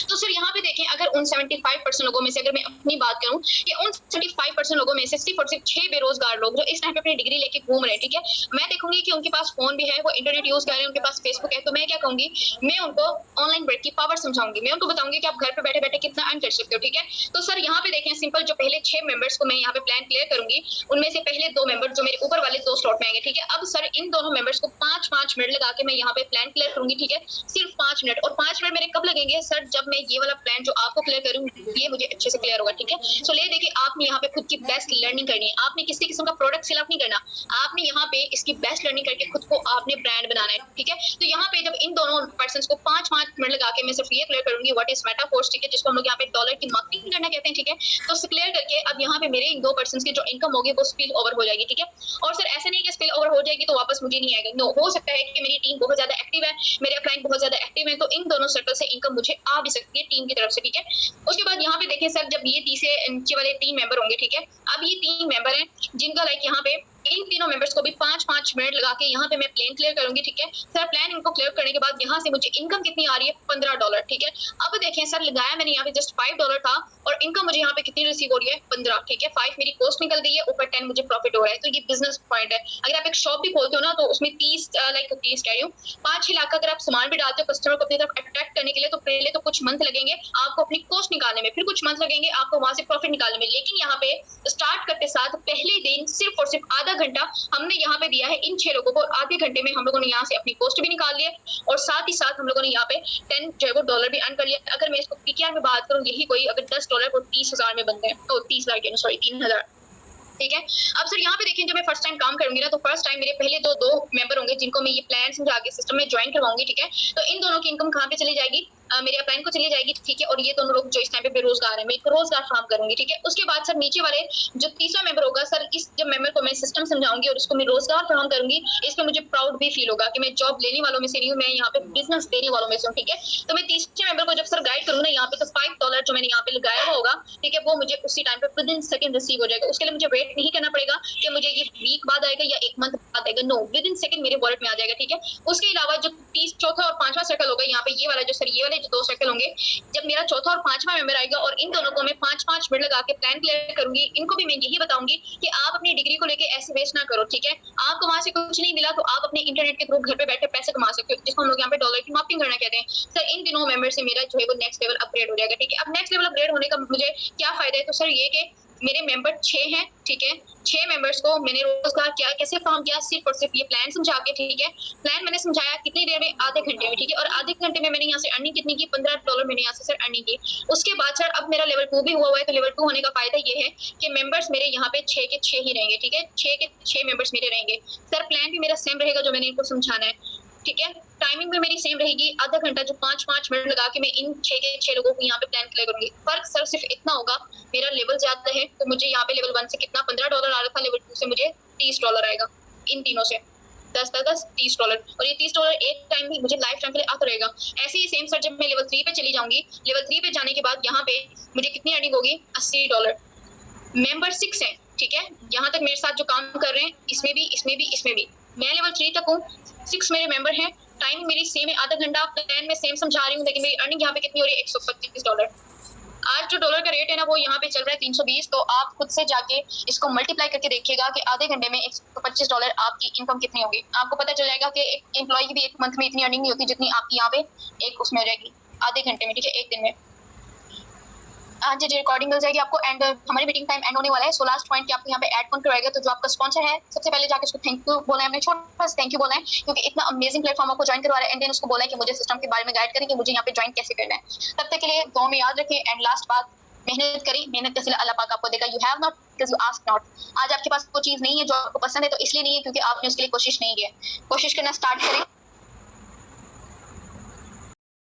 तो सर यहाँ पे देखें, अगर उन 75% लोगों में से अगर मैं अपनी बात करूं कि उन 75% लोगों में से सिर्फ और सिर्फ 6 बेरोजगार लोग जो इस टाइम पे अपनी डिग्री लेके घूम रहे हैं, ठीक है, मैं देखूंगी कि उनके पास फोन भी है, वो इंटरनेट यूज कर रहे हैं, उनके पास फेसबुक है, तो मैं क्या कहूंगी, मैं उनको ऑनलाइन वर्क की पावर समझाऊंगी, मैं उनको बताऊंगी कि आप घर पे बैठे बैठे कितना अर्न कर सकते हो, ठीक है। तो सर यहाँ पे देखें, सिंपल जो पहले 6 मेंबर्स को मैं यहाँ पे प्लान क्लियर करूंगी, उनमें से पहले 2 मेंबर जो मेरे ऊपर वाले 2 स्लॉट में आएंगे, ठीक है। अब सर इन दोनों मेंबर्स को 5-5 मिनट लगा के मैं यहाँ पे प्लान क्लियर करूंगी, ठीक है, सिर्फ 5 मिनट। और 5 मिनट मेरे कब लगेंगे सर, जब मैं ये वाला प्लान जो आपको क्लियर करूंगी ये मुझे अच्छे से क्लियर होगा, ठीक है। सो ले देखिए, आपने यहाँ पे खुद की बेस्ट लर्निंग करनी है, आपने किसी किस्म का प्रोडक्ट सेल नहीं करना, आपने यहाँ पे इसकी बेस्ट लर्निंग करके खुद को आपने ब्रांड बनाना है, ठीक है। तो यहाँ पे जब इन दोनों पर्सन्स को 5-5 मिनट लगा के मैं सिर्फ ये क्लियर करूंगी व्हाट इज मेटाफोर्स, ठीक है, जिसको हम लोग यहाँ पे डॉलर की मार्केटिंग करना कहते हैं, ठीक है। तो क्लियर करके अब यहाँ पे मेरे इन 2 पर्सन्स की जो इनकम होगी वो स्पिल ओवर हो जाएगी, ठीक है। और सर ऐसा नहीं कि स्पिल ओवर हो जाएगी तो वापस मुझे नहीं आएगा, नो, हो सकता है कि मेरी टीम बहुत ज्यादा एक्टिव है, मेरे क्लाइंट बहुत ज्यादा एक्टिव है, तो इन दोनों सर्कल से इनकम मुझे आ भी सकती है टीम की तरफ से, ठीक है। उसके बाद यहाँ पे देखें सर, जब ये तीसरे नीचे वाले 3 मेंबर होंगे, ठीक है, अब ये 3 मेंबर हैं जिनका लाइक यहाँ पे इन तीनों मेंबर्स को भी 5-5 मिनट लगा के यहाँ पे मैं प्लान क्लियर करूंगी, ठीक है। सर प्लान इनको क्लियर करने के बाद यहाँ से मुझे इनकम कितनी आ रही है, $15, ठीक है। अब देखें सर, लगाया मैंने यहाँ पे जस्ट $5 था और इनकम मुझे यहाँ पे कितनी रिसीव हो रही है, 15, ठीक है। 5 मेरी कॉस्ट निकल गई है, ऊपर 10 मुझे प्रॉफिट हो रहा है। तो ये बिजनेस पॉइंट है। अगर आप एक शॉप भी खोलते हो ना, तो उसमें 30 कह रही हूँ 5-6 लाख का अगर आप सामान भी डालते हो कस्टमर को अपनी तरफ अट्रैक्ट करने के लिए, तो पहले तो कुछ मंथ लगेंगे आपको अपनी कॉस्ट निकालने में, फिर कुछ मंथ लगेंगे आपको वहां से प्रॉफिट निकालने में। लेकिन यहाँ पे स्टार्ट करते साथ पहले दिन सिर्फ और सिर्फ आधा घंटा हमने यहाँ पे दिया है इन 6 लोगों को, आधे घंटे में हम लोगों ने यहाँ से अपनी कॉस्ट भी निकाल लिया और साथ ही साथ हम लोगों ने यहाँ पे 10 जो है वो डॉलर भी अर्न कर लिया। अगर मैं इसको पीकेआर में बात करूँ, यही कोई अगर $10 को 30,000 में बनते हैं, तो 30 लाख, सॉरी 3,000, ठीक है। अब सर यहाँ पे देखें, जब मैं फर्स्ट टाइम काम करूंगी ना, तो फर्स्ट टाइम मेरे पहले दो मेंबर होंगे जिनको मैं ये प्लान समझा के सिस्टम में ज्वाइन करवाऊंगी, ठीक है। तो इन दोनों की इनकम कहाँ पे चली जाएगी, मेरे अपलाइन को चली जाएगी, ठीक है। और ये दोनों लोग जो इस टाइम पे बेरोजगार है, मैं एक रोजगार फॉर्म करूंगी, ठीक है। उसके बाद सर नीचे वाले जो तीसरा मेंबर होगा सर, इस जब मेंबर को मैं सिस्टम समझाऊंगी और इसको मैं रोजगार फॉर्म करूंगी, इसमें मुझे प्राउड भी फील होगा कि मैं जॉब लेने वालों में से नहीं हूँ, मैं यहाँ पे बिजनेस देने वालों में से हूँ, ठीक है। तो मैं तीसरे मेंबर को जब सर गाइड करूंगा यहाँ पे, तो $5 जो मैंने यहाँ पे लगाया हुआ होगा, ठीक है, वो मुझे उसी टाइम पे विद इन सेकंड रिसीव हो जाएगा। उसके लिए मुझे वेट नहीं करना पड़ेगा कि मुझे ये वीक बाद आएगा या 1 मंथ बाद आएगा, नो, विद इन सेकंड मेरे वॉलेट में आ जाएगा, ठीक है। उसके अलावा जो 30 चौथा और 5वां सर्कल होगा यहाँ पे, ये वाला जो सर, ये वाले जो 2 सर्कल होंगे, जब मेरा चौथा और 5वां मेंबर आएगा और इन दोनों को मैं 5-5 मिनट लगा के प्लान क्लियर करूंगी, इनको भी मैं यही बताऊंगी कि आप अपनी डिग्री को लेके ऐसे वेस्ट ना करो, ठीक है। आपको वहां से कुछ नहीं मिला तो आप अपने इंटरनेट के थ्रू घर पे बैठे पैसे कमा सकते हो, जिसको हम लोग यहाँ पे डॉलर की मार्केटिंग करना कहते हैं। सर इन दिनों मेंबर से मेरा जो है वो नेक्स्ट लेवल अपग्रेड हो जाएगा, ठीक है। अब नेक्स्ट लेवल अपग्रेड होने का मुझे क्या फायदा है, तो सर ये कि मेरे मेंबर 6 हैं, ठीक है। 6 मेंबर्स को मैंने रोजगार क्या कैसे फॉर्म किया, सिर्फ और सिर्फ ये प्लान समझा के, ठीक है। प्लान मैंने समझाया कितनी देर में, आधे घंटे में, ठीक है। और आधे घंटे में मैंने यहाँ से अर्निंग कितनी की, $15 मैंने यहाँ से सर अर्निंग की। उसके बाद सर अब मेरा लेवल 2 भी हुआ है, तो लेवल 2 होने का फायदा ये है कि मेंबर्स मेरे यहाँ पे 6 के 6 ही रहेंगे, ठीक है। 6 के 6 मेंबर्स मेरे रहेंगे। सर प्लान भी मेरा सेम रहेगा जो मैंने इनको समझाना है, ठीक है। टाइमिंग भी मेरी सेम रहेगी, आधा घंटा जो 5-5 मिनट लगा के मैं इन 6 के 6 लोगों को यहाँ पे प्लान क्लियर करूंगी। फर्क सर सिर्फ इतना होगा, मेरा लेवल ज्यादा है तो मुझे यहाँ पे लेवल 1 से कितना $15 आ रहा था, लेवल 2 से मुझे $30 आएगा। इन तीनों से 10 $30, और ये $30 एक टाइम भी मुझे लाइफ टाइम के लिए आता रहेगा। ऐसे ही सेम सर जब मैं लेवल 3 पे चली जाऊंगी, लेवल 3 पे जाने के बाद यहाँ पे मुझे कितनी अर्निंग होगी, $80। मेंबर 6 है, ठीक है। यहाँ तक मेरे साथ जो काम कर रहे हैं, इसमें भी मैं लेवल 3 तक हूँ, 6 मेरे मेंबर हैं। टाइम मेरी सेम है, आधा घंटा प्लान में सेम समझा रही हूँ, लेकिन मेरी अर्निंग यहाँ पे कितनी हो रही है, $125। आज जो डॉलर का रेट है ना, वो यहाँ पे चल रहा है 320। तो आप खुद से जाके इसको मल्टीप्लाई करके देखिएगा कि आधे घंटे में $125 आपकी इनकम कितनी होगी। आपको पता चल जाएगा कि एक एम्प्लॉय की भी एक मंथ में इतनी अर्निंग नहीं होती जितनी आपकी यहाँ पे एक उसमें रहेगी आधे घंटे में, ठीक है, एक दिन में। आज ये रिकॉर्डिंग मिल जाएगी आपको, एंड हमारी मीटिंग टाइम एंड होने वाला है। सो लास्ट पॉइंट कि आपको यहाँ पे ऐड कौन करवाएगा, तो जो आपका स्पॉन्सर है सबसे पहले जाके उसको थैंक यू बोलना है, हमने छोटा सा थैंक यू बोलना है, क्योंकि इतना अमेजिंग प्लेटफॉर्म आपको ज्वाइन करवा रहा है। एंड देन उसको बोला है कि मुझे सिस्टम के बारे में गाइड करें कि मुझे यहाँ पे ज्वाइन कैसे करना है। तब तक के लिए दुआ में याद रखें, एंड लास्ट बात, मेहनत करें, मेहनत का सिला अल्लाह पाक आपको देगा। You have not because you ask not. आज आपके पास कोई चीज नहीं है जो आपको पसंद है, तो इसलिए नहीं है क्योंकि आपने उसके लिए कोशिश नहीं की है। कोशिश करना स्टार्ट करें।